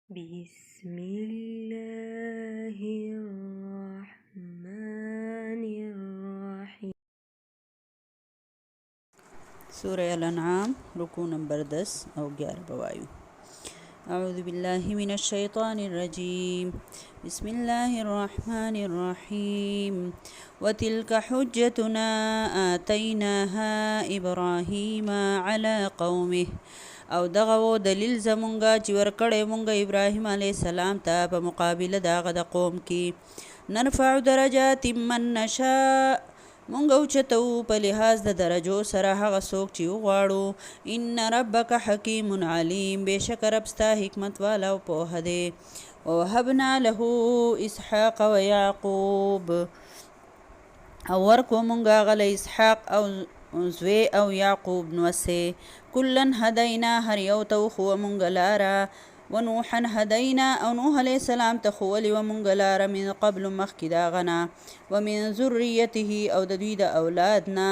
بسم الله الرحمن الرحیم. سورہ الانعام رکوع نمبر 10 اور 11 بوایو. اعوذ باللہ من الشیطان الرجیم. بسم اللہ الرحمن الرحیم. وتلک حجتنا آتیناها ابراہیم علی قومه. او دغه دلیل زمونږه چې ورکړی مونږه ابراهیم علیه السلام ته په مقابله د هغه د قوم کې. نرفع درجات من نشاء، مونږ اوچتو په لحاظ د درجو سره هغه څوک چې وغواړو. ان ربک حکیم علیم، بېشکه رب ستا حکمت والا او پوهه دی. ووهبنا له اسحاق و یعقوب، او ورکو مونږ هغه له اسحاق او زوی او یعقوب نوسې. کلن هدینا، هر یو ته وښوه مونږ لاره. ونوحا هدینا، او نوح علیه السلام ته ښوولې وه مونږ لاره من قبل مخکې د هغه نه. ومن ذریته، او د دوی د اولاد نه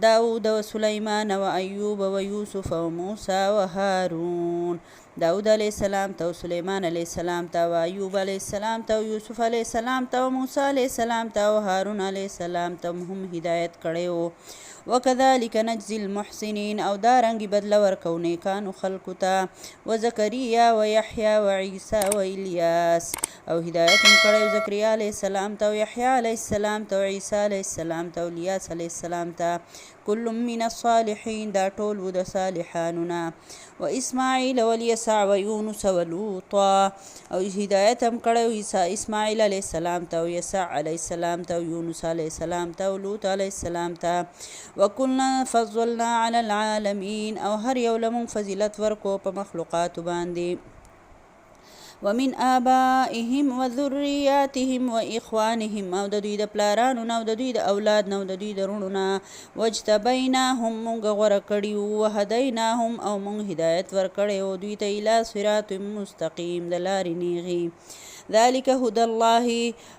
داود و سلیمان و ایوب و یوسف و موسی و هارون. داود علیه السلام ته او سلیمان علیه السلام ته او ایوب علیه السلام ته او یوسف علیه السلام ته او موسی علیه السلام ته او هارون علیه السلام ته هم هدایت کړی و. وکذلک نجزی المحسنین، او دارنګې بدله ورکو نیکانو خلکو ته. وزکریا و یحیی و عیسی و الیاس، او هدایت هم کړی زکریا علیه السلام ته او یحیی علیه السلام ته او عیسی علیه السلام ته او الیاس علیه السلام ته. کل من الصالحین، دا ټول و د صالحانو نه. و اسماعیل و الیسع و یونس و لوطا، او هدایت هم کړی اسماعیل علیه السلام ته او یسع علیه السلام ته او یونس علیه السلام ته او لوط علیه السلام ته. وکلنا فضلنا علی العالمین، او هر یو له مونږ فضیلت ورکو په مخلوقاتو باندې. ومن آبائهم و ذریاتهم و اخوانهم، او د دوی د پلارانو نه او د دوی د اولاد نه او د دوی د رونو نه. واجتبیناهم، مونږ غوره کړي وو. وهدیناهم، او مونږ هدایت ورکړی وو دوی ته الی صراط مستقیم، د لارې نیغې. ذلک هدی الله،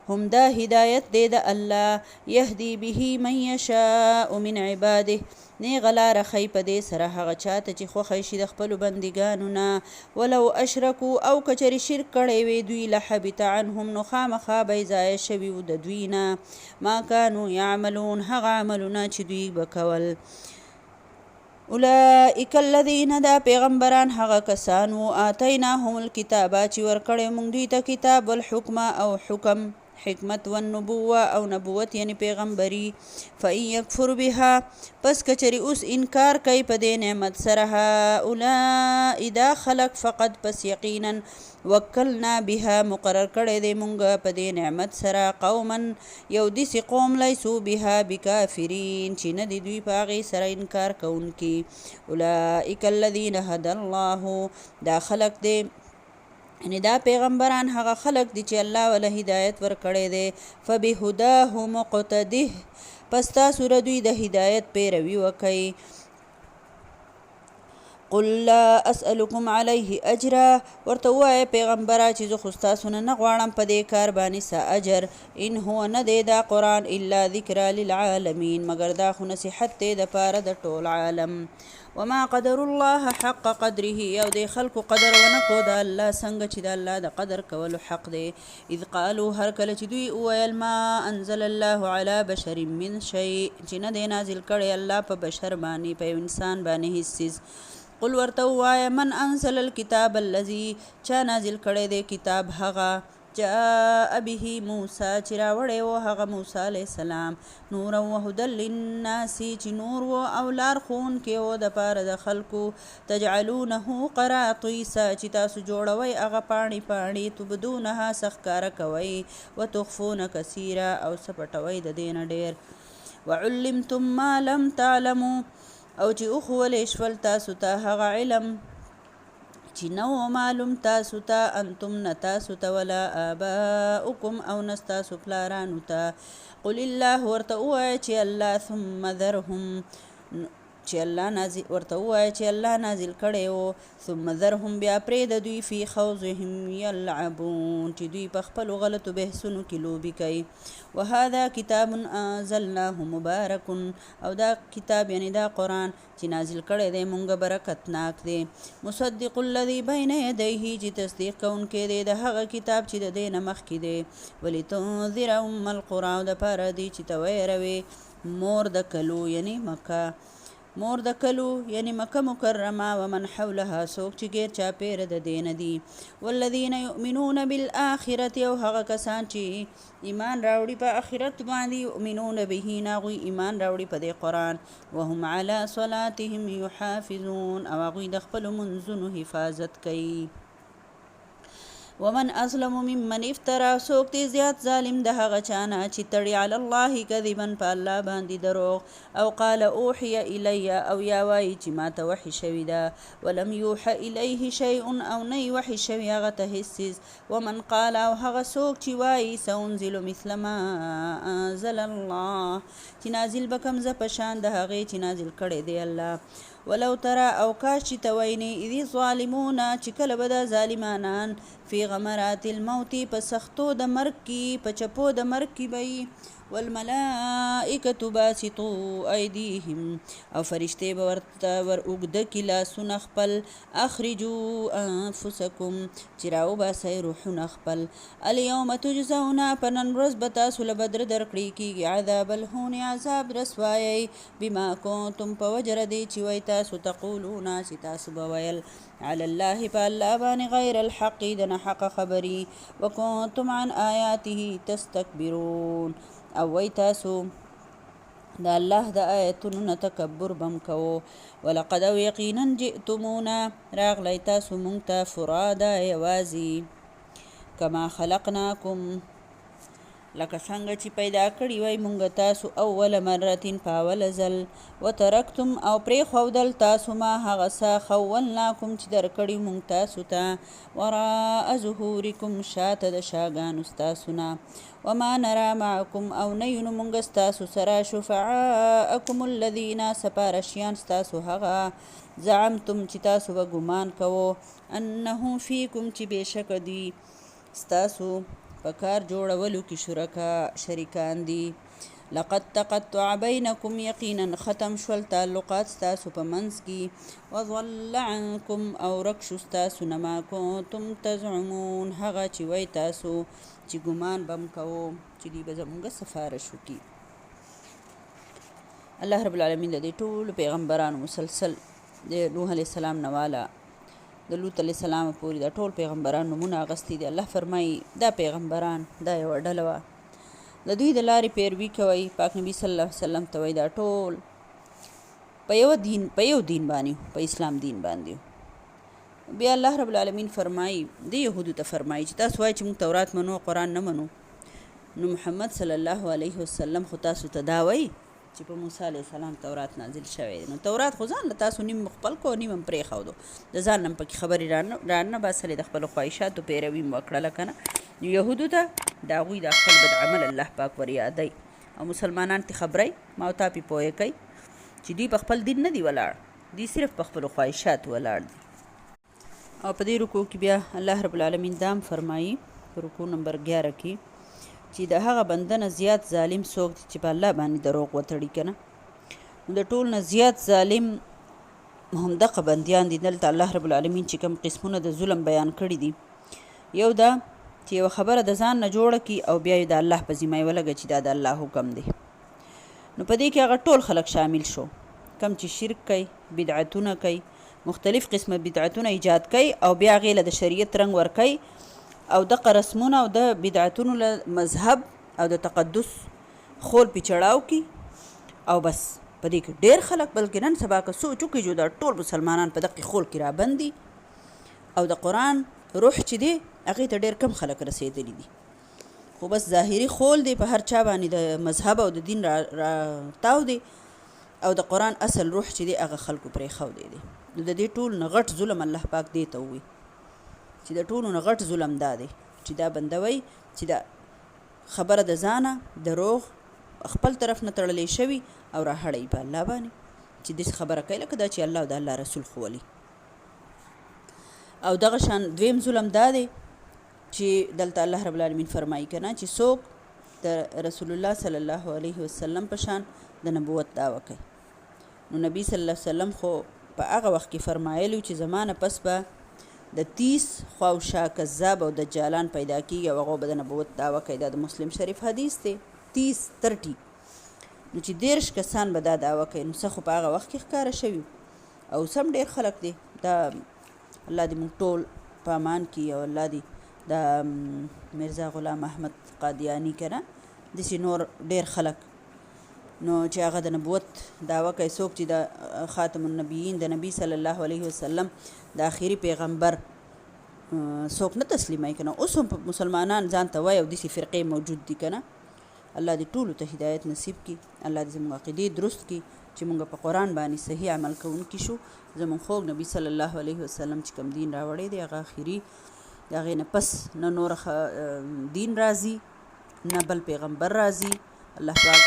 هم دا هدایت دی د الله. یهدی به من یشاء من عباده، نیغه لاره ښیي په دې سره هغه چاته چې خوښی شي د خپلو بندګانو نه. ولو اشرکو، او کچرې شرک کړی وی دوی، لحبط عنهم، نو خامخا به یې ضایع شوي وو د دوی نه. ما کانو یعملون، هغه عملونه چې دوی به کول. اولئک الذین، دا پیغمبران هغه کسان وو. آتیناهم الکتابه، چې ورکړی مونږ دوی ته کتاب، والحکم، او حکم، حکمت، والنبوه، او نبوت یعنی پیغمبري. فإن یکفر بها، پس کچری اوس انکار کوي په دې نعمت سره. هؤلاء، دا خلق، فقد، پس یقینا، وکلنا بها، مقرر کړی دی مونږ په دې نعمت سره. قوما، یو داسې قوم، لیسو بها بکافرین، چې نه دی دوی په هغې سره انکار کوونکي. اولئک الذین هدی الله، دا خلق دی یعنی دا پیغمبران هغه خلق دي چې الله ولا هدایت ورکړی دی. فبهداه مقتده، پس تاسو د دوی د هدایت پیروي وکئ. قل لا اسألکم علیه اجرا، ورته ووایه پیغمبره چې زه خو ستاسو نه غواړم په دې کار باندې څه اجر. ان هو، نه دی دا قرآن، الا ذکرا للعالمین، مګر دا خو نصیحت دی د پاره د ټول عالم. وما قدر الله حق قدره، او د خلکو قدر ونه کو د الله څنګه چې د الله د قدر کولو حق دی. اذ قالو، هر کله چې دوی وویل، ما انزل الله علی بشر من شیء، چې نه دی نازل کړی الله په بشر باندې، په انسان باندې هیڅ څیز. قل ورته ووایه، من انزل الکتاب الذي، چا نازل کړی دی کتاب هغه، جاء به موسی، چې راوړی و هغه موسی علیه السلام. نورا و هدی للناس، چې نور و او لار ښوونکی و د پاره د خلکو. تجعلونه قراطیس، چې تاسو جوړوئ هغه پاڼې پاڼې. تبدونها، څه ښکاره کوئ. وتخفون کثیره، او څه پټوئ د دې نه ډېر. وعلمتم ما لم تعلموا، او چې وښولی شول تاسو ته هغه علم چې نه و معلوم تاسو ته. انتم، نه تاسو ته، ولا آباؤکم، او نه ستاسو پلارانو ته. قل الله، ورته ووایه چې الله. ثم ذرهم، چې الله نازل ورته ووایه چې الله نازل کړی و ثم ذرهم بیا پرېږده دوی فی خوضهم یلعبون چې دوی په خپلو غلطو بحثونو کې لوبې کوي وهذا کتاب انزلناه مبارک او دا کتاب یعنی دا قرآن چې نازل کړی دی مونږ برکتناک دی مصدق الذي بین یدیه چې تصدیق کوونکی دی د هغه کتاب چې د دې نه مخکې دی ولتنذر ام القرى او دپاره دی چې ته ویروې مور د کلو یعنی مکه مکرمه ومن حولها څوک چې غیر چاپیره د دې نه دي والذین یؤمنون بالآخرة او هغه کسان چې ایمان راوړي په آخرت باندې یؤمنون به هغوی ایمان راوړي په دې قرآن وهم علی صلاتهم یحافظون او هغوی د خپلو منځونو حفاظت کوي ومن اظلم ممن افترا څوک دی زیات ظالم د هغه چانه چې تړي علی الله کذبا په الله باندې دروغ او قال اوحي الی او یا وایي چې ماته وحی شوي ده ولم یوحى الیه شیء او نه وحی شوي هغه ته هیڅ ومن قال او هغه څوک چې وایي سأنزل مثل ما انزل الله چې نازل به کوم زه په شان د هغې چې نازل کړی دی الله ولو ترى او کاش چې ته وینې اذ ظالمون چې کله به دا ظالمانان فی غمرات الموت په سختو د مرګ کې په چپو د مرګ کې به والملائکة باسطوا ایدیهم او فرشتې به ورته ور اوږده کړي لاسونه خپل اخرجوا انفسکم چې راوباسئ روحونه خپل الیوم تجزون په نن ورځ به تاسو له بدره درکړی کېږي عذاب الهون عذاب رسوایئ بما کنتم په وجه ردې چې وایي تاسو تقولون چې تاسو به ویل علی الله په الله باندې غیر الحق د نحق خبري وکنتم عن آیاته تستکبرون او وی تاسو د الله د آیتونو نه تکبر بم کوو ولقد او یقینا جئتمونا راغلی تاسو مونږ ته فرادا یوازې کما خلقناکم لکه څنګه چې پیدا کړي وای مونږ تاسو اول مرتين په اول ځل وترکتم او پرېښودل تاسو ما هغه څه خولناکم چې درکړي مونږ تاسو ته وراء ظهورکم شاته د شاګانو ستاسو نه وما نرى معكم او نیونو مونږ ستاسو سره شفعاءکم الذین سپارشیان ستاسو هغه زعمتم چې تاسو به ګمان کوو انه فیکم چې بېشکه دوی ستاسو په کار جوړولو کې شریکان دي لقد تقطع بینکم یقینا ختم شول تعلقات ستاسو په منځ کې وضل عنکم او رک شو ستاسو نه ما کنتم تزعمون هغه چې وایي تاسو چې ګمان بم کوو چې دوی به زموږ سفارش وکړي الله رب العالمین د دې ټولو پیغمبرانو مسلسل د نوح علیه السلام نه والا د لوط علیه السلام پورې د ټول پیغمبران نومونه اخیستي دي الله فرمایي دا پیغمبران دا یوه ډله وه د دوی د لارې پیروي کوئ پاک نبي صلی الله علیه وسلم ته وایي دا ټول په یو دین باندې په اسلام دین باندې بیا الله رب العالمین فرمایي د یهودو ته فرمایي چې تاسو وایئ چې موږ تورات منو قرآن نه منو نو محمد صلی الله علیه وسلم خو تاسو ته دا وایي چې په موسی علیه السلام تورات نازل شوی دی نو تورات خو ځان له تاسو نیم خپل کو نیم هم پرېښودو د ځان نه پکې خبرې رانه باسلې د خپلو خواهشاتو پیروي مو وکړله که نه نو یهودو ته د هغوی د خپل بدعمل الله پاک ور یادوي او مسلمانان ترې خبروي ما او تا پې پوهه کوي چې دوی په خپل دین نه دي ولاړ دوی صرف په خپلو خواهشاتو ولاړ دي او په دې رکوع کې بیا الله رب العالمین دام فرمایي په رکوع نمبر 11 کې چې د هغه بنده نه زیات ظالم څوک دی چې په الله باندې دروغ وتړي که نه نو د ټول نه زیات ظالم همدغه بندیان دي دلته الله رب العالمین چې کوم قسمونه د ظلم بیان کړي دي یو دا چې یوه خبره د ځان نه جوړه کړي او بیا یې د الله په ذمه یې ولګوي چې دا د الله حکم دی نو په دې کې هغه ټول خلک شامل شو کم چې شرک کوي بدعتونه کوي مختلف قسمه بدعتونه ایجاد کوي او بیا هغې له د شریعت رنګ ورکوي او دغه رسمونه او د بدعتونو له مذهب او د تقدس خول پې چړاو کی او بس په دې کې ډېر خلک بلکې نن سبا که سوچ وکړي چې دا ټول مسلمانان په دغې خول کې رابند دي او د قرآن روح چې دی هغې ته ډېر کم خلک رسېدلي دي خو بس ظاهري خول دی په هر چا باندې د مذهب او د دین را تاو دی او د قرآن اصل روح چې دی هغه خلکو پرېښودی دی نو د دې ټول نه غټ ظلم الله پاک دی ته ووایي چې د ټولو نه غټ ظلم دا دی چې دا بنده وایي چې دا خبره د ځانه دروغ خپل طرف نه تړلی شوي او راهړی په الله باندې چې داسې خبره کوي لکه دا چې الله او د الله رسول ښوولي. او دغه شان دویم ظلم دا دی چې دلته الله رب العالمین فرمایي که نه چې څوک د رسول الله صلی الله علیه وسلم په شان د نبوت دعوه کوي. نو نبی صلی الله علیه وسلم خو په هغه وخت کې فرمایلي چې زما نه پس به د 30 خواوشا کذاب او دجالان پیدا کېږي او هغو به د نبوت دعوه کوي. دا د مسلم شریف حدیث دی 30 نو چې 30 کسان به دا دعوه کوي. نو څه خو په هغه وخت کې ښکاره شوي او سم ډېر خلک دی. دا الله دې موږ ټول په امان کړي او الله دې د مرزا غلام احمد قادیانی که نه داسې نور ډېر خلک نو چې هغه د نبوت دعوه کوي. څوک چې د خاتم النبیین د نبی صلی الله علیه وسلم د آخري پیغمبر څوک نه تسلیموي که نه. اوس هم مسلمانان ځان ته وایي او داسې فرقې موجود دي که نه. الله دې ټولو ته هدایت نصیب کړي. الله دې زموږ عقیدې درست کړي چې موږ په قرآن باندې صحیح عمل کوونکي شو. زموږ خوږ نبی صلی الله علیه وسلم چې کوم دین راوړی دی هغه آخري د هغې نه پس نه نور دین راځي نه بل پیغمبر راځي. الله پاک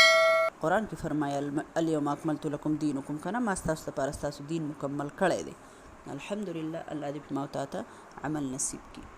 قرآن کې فرمایل الیوم اکملت لکم دینکم که نه ما ستاسو لپاره ستاسو دین مکمل کړی دی. الحمدلله الله دې ما او تا ته عمل نصیب کړي.